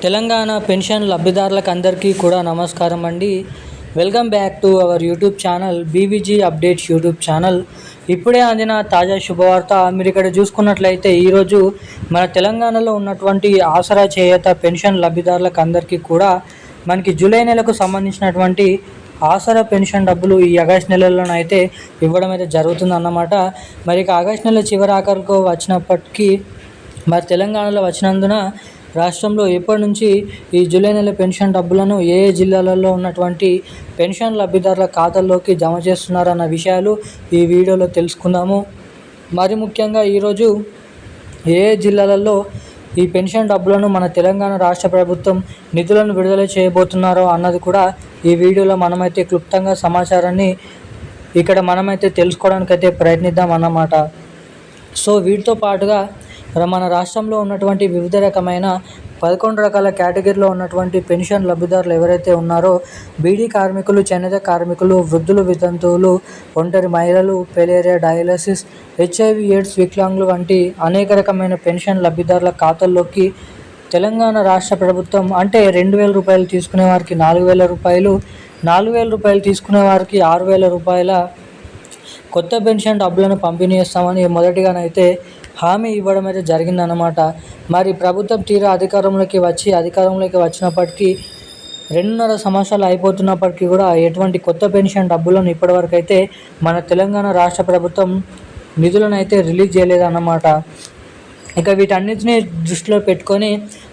Telangana pension లబ్ధిదారులకు అందరికీ కూడా నమస్కారం అండి. Welcome back to our YouTube channel BVG updates YouTube channel. ఇప్పుడే అందిన తాజా శుభవార్త. మీరు ఇక్కడ చూసుకున్నట్లయితే ఈరోజు మన తెలంగాణలో ఉన్నటువంటి ఆసరా చేయూత పెన్షన్ లబ్ధిదారులకు అందరికీ కూడా మనకి జూలై నెలకు సంబంధించినటువంటి ఆసరా పెన్షన్ డబ్బులు ఈ ఆగస్టు నెలలోనైతే ఇవ్వడం అయితే జరుగుతుందన్నమాట. మరి ఇక ఆగస్టు నెల చివరి ఆఖరుకు వచ్చినప్పటికీ మరి తెలంగాణలో వచ్చినందున రాష్ట్రంలో ఎప్పటి నుంచి ఈ జూలై నెల పెన్షన్ డబ్బులను ఏ జిల్లాలలో ఉన్నటువంటి పెన్షన్ లబ్ధిదారుల ఖాతాల్లోకి జమ చేస్తున్నారన్న విషయాలు ఈ వీడియోలో తెలుసుకుందాము. మరి ముఖ్యంగా ఈరోజు ఏ జిల్లాలలో ఈ పెన్షన్ డబ్బులను మన తెలంగాణ రాష్ట్ర ప్రభుత్వం నిధులను విడుదల చేయబోతున్నారో అన్నది కూడా ఈ వీడియోలో మనమైతే క్లుప్తంగా సమాచారాన్ని ఇక్కడ మనమైతే తెలుసుకోవడానికైతే ప్రయత్నిద్దాం అన్నమాట. సో వీటితో పాటుగా మన రాష్ట్రంలో ఉన్నటువంటి వివిధ రకమైన 11 రకాల కేటగిరీలో ఉన్నటువంటి పెన్షన్ లబ్ధిదారులు ఎవరైతే ఉన్నారో బీడీ కార్మికులు, చేనేత కార్మికులు, వృద్ధులు, వితంతువులు, ఒంటరి మహిళలు, పెలేరియా, డయాలసిస్, HIV AIDS, వికలాంగులు వంటి అనేక రకమైన పెన్షన్ లబ్ధిదారుల ఖాతాల్లోకి తెలంగాణ రాష్ట్ర ప్రభుత్వం అంటే 2,000 రూపాయలు తీసుకునే వారికి 4,000 రూపాయలు, 4,000 రూపాయలు తీసుకునే వారికి 6,000 రూపాయల కొత్త పెన్షన్ డబ్బులను పంపిణీ చేస్తామని మొదటిగానైతే హామీ ఇవ్వడం అయితే జరిగిందన్నమాట. మరి ప్రభుత్వం తీరా అధికారంలోకి వచ్చినప్పటికీ 2.5 సంవత్సరాలు అయిపోతున్నప్పటికీ కూడా ఎటువంటి కొత్త పెన్షన్ డబ్బులను ఇప్పటివరకు అయితే మన తెలంగాణ రాష్ట్ర ప్రభుత్వం నిధులను అయితే రిలీజ్ చేయలేదన్నమాట. ఇక వీటన్నిటిని దృష్టిలో పెట్టుకొని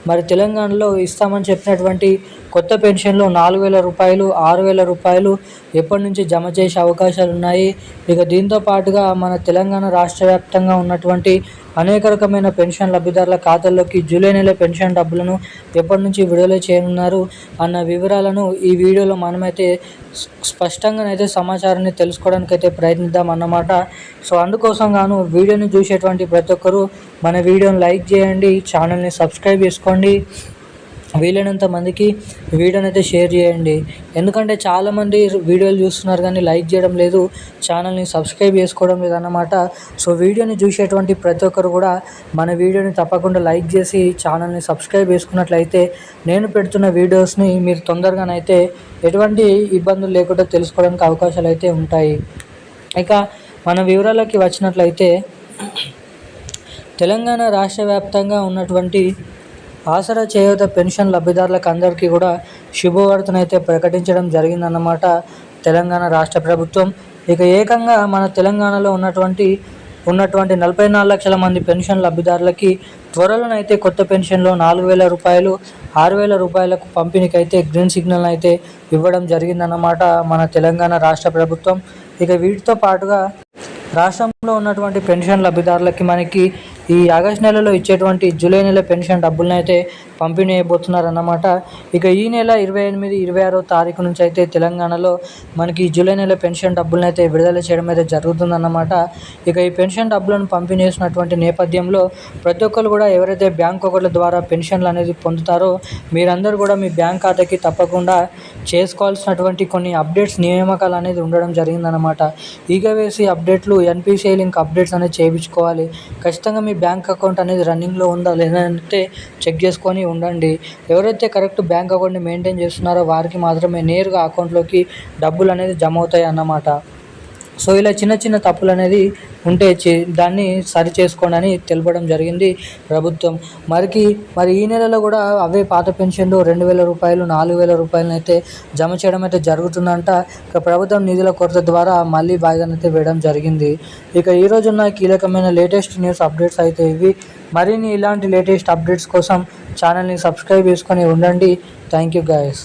మరి తెలంగాణలో ఇస్తామని చెప్పినటువంటి కొత్త పెన్షన్లో 4,000 రూపాయలు, 6,000 రూపాయలు ఎప్పటి నుంచి జమ చేసే అవకాశాలు ఉన్నాయి. ఇక దీంతో పాటుగా మన తెలంగాణ రాష్ట్ర వ్యాప్తంగా ఉన్నటువంటి అనేక రకమైన పెన్షన్ లబ్ధిదారుల ఖాతాల్లోకి జూలై నెల పెన్షన్ డబ్బులను ఎప్పటి నుంచి విడుదల చేయనున్నారు అన్న వివరాలను ఈ వీడియోలో మనమైతే స్పష్టంగానైతే సమాచారాన్ని తెలుసుకోవడానికైతే ప్రయత్నిద్దాం అన్నమాట. సో అందుకోసం గాను వీడియోని చూసేటువంటి ప్రతి ఒక్కరూ మన వీడియోని లైక్ చేయండి, ఛానల్ని సబ్స్క్రైబ్ చేసుకోండి, వీలైనంత మందికి వీడియోని అయితే షేర్ చేయండి. ఎందుకంటే చాలామంది వీడియోలు చూస్తున్నారు కానీ లైక్ చేయడం లేదు, ఛానల్ని సబ్స్క్రైబ్ చేసుకోవడం లేదన్నమాట. సో వీడియోని చూసేటువంటి ప్రతి ఒక్కరు కూడా మన వీడియోని తప్పకుండా లైక్ చేసి ఛానల్ని సబ్స్క్రైబ్ చేసుకున్నట్లయితే నేను పెడుతున్న వీడియోస్ని మీరు తొందరగానైతే ఎటువంటి ఇబ్బందులు లేకుండా తెలుసుకోవడానికి అవకాశాలు అయితే ఉంటాయి. ఇక మన వివరాలకి వచ్చినట్లయితే తెలంగాణ రాష్ట్ర వ్యాప్తంగా ఉన్నటువంటి ఆసరా చేయూత పెన్షన్ లబ్ధిదారులకు అందరికీ కూడా శుభవార్తనైతే ప్రకటించడం జరిగిందన్నమాట తెలంగాణ రాష్ట్ర ప్రభుత్వం. ఇక ఏకంగా మన తెలంగాణలో ఉన్నటువంటి 44 లక్షల మంది పెన్షన్ లబ్ధిదారులకి త్వరలోనైతే కొత్త పెన్షన్లో 4,000 రూపాయలు, 6,000 రూపాయలకు పంపిణీకి అయితే గ్రీన్ సిగ్నల్ అయితే ఇవ్వడం జరిగిందన్నమాట మన తెలంగాణ రాష్ట్ర ప్రభుత్వం. ఇక వీటితో పాటుగా రాష్ట్రంలో ఉన్నటువంటి పెన్షన్ లబ్ధిదారులకి మనకి ఈ ఆగస్టు నెలలో ఇచ్చేటువంటి జూలై నెల పెన్షన్ డబ్బులను అయితే పంపిణీ అయిపోతున్నారన్నమాట. ఇక ఈ నెల 28, 26 తారీఖు నుంచి అయితే తెలంగాణలో మనకి జూలై నెల పెన్షన్ డబ్బులను అయితే విడుదల చేయడం అయితే జరుగుతుందన్నమాట. ఇక ఈ పెన్షన్ డబ్బులను పంపిణీ చేసినటువంటి నేపథ్యంలో ప్రతి ఒక్కరు కూడా ఎవరైతే బ్యాంక్ అకౌంట్ల ద్వారా పెన్షన్లు అనేది పొందుతారో మీరందరూ కూడా మీ బ్యాంక్ ఖాతాకి తప్పకుండా చేసుకోవాల్సినటువంటి కొన్ని అప్డేట్స్, నియామకాలు అనేది ఉండడం జరిగిందన్నమాట. ఈగవేసి అప్డేట్లు, NPCI లింక్ అప్డేట్స్ అనేది చేయించుకోవాలి. ఖచ్చితంగా మీ బ్యాంక్ అకౌంట్ అనేది రన్నింగ్లో ఉందా లేదంటే చెక్ చేసుకొని ఉండండి. ఎవరైతే కరెక్ట్ బ్యాంక్ అకౌంట్ని మెయింటైన్ చేస్తున్నారో వారికి మాత్రమే నేరుగా అకౌంట్లోకి డబ్బులు అనేది జమ అవుతాయి అన్నమాట. సో ఇలా చిన్న చిన్న తప్పులు అనేది ఉంటే దాన్ని సరి చేసుకోండి అని తెలపడం జరిగింది ప్రభుత్వం. మరి ఈ నెలలో కూడా అవే పాత పెన్షన్లు 2,000 రూపాయలు, 4,000 రూపాయలను అయితే జమ చేయడం అయితే జరుగుతుందంట. ఇక ప్రభుత్వం నిధుల కొరత ద్వారా మళ్ళీ వాయిదాను అయితే వేయడం జరిగింది. ఇక ఈరోజు ఉన్న కీలకమైన లేటెస్ట్ న్యూస్ అప్డేట్స్ అయితే ఇవి. మరిన్ని ఇలాంటి లేటెస్ట్ అప్డేట్స్ కోసం ఛానల్ని సబ్స్క్రైబ్ చేసుకొని ఉండండి. Thank you guys.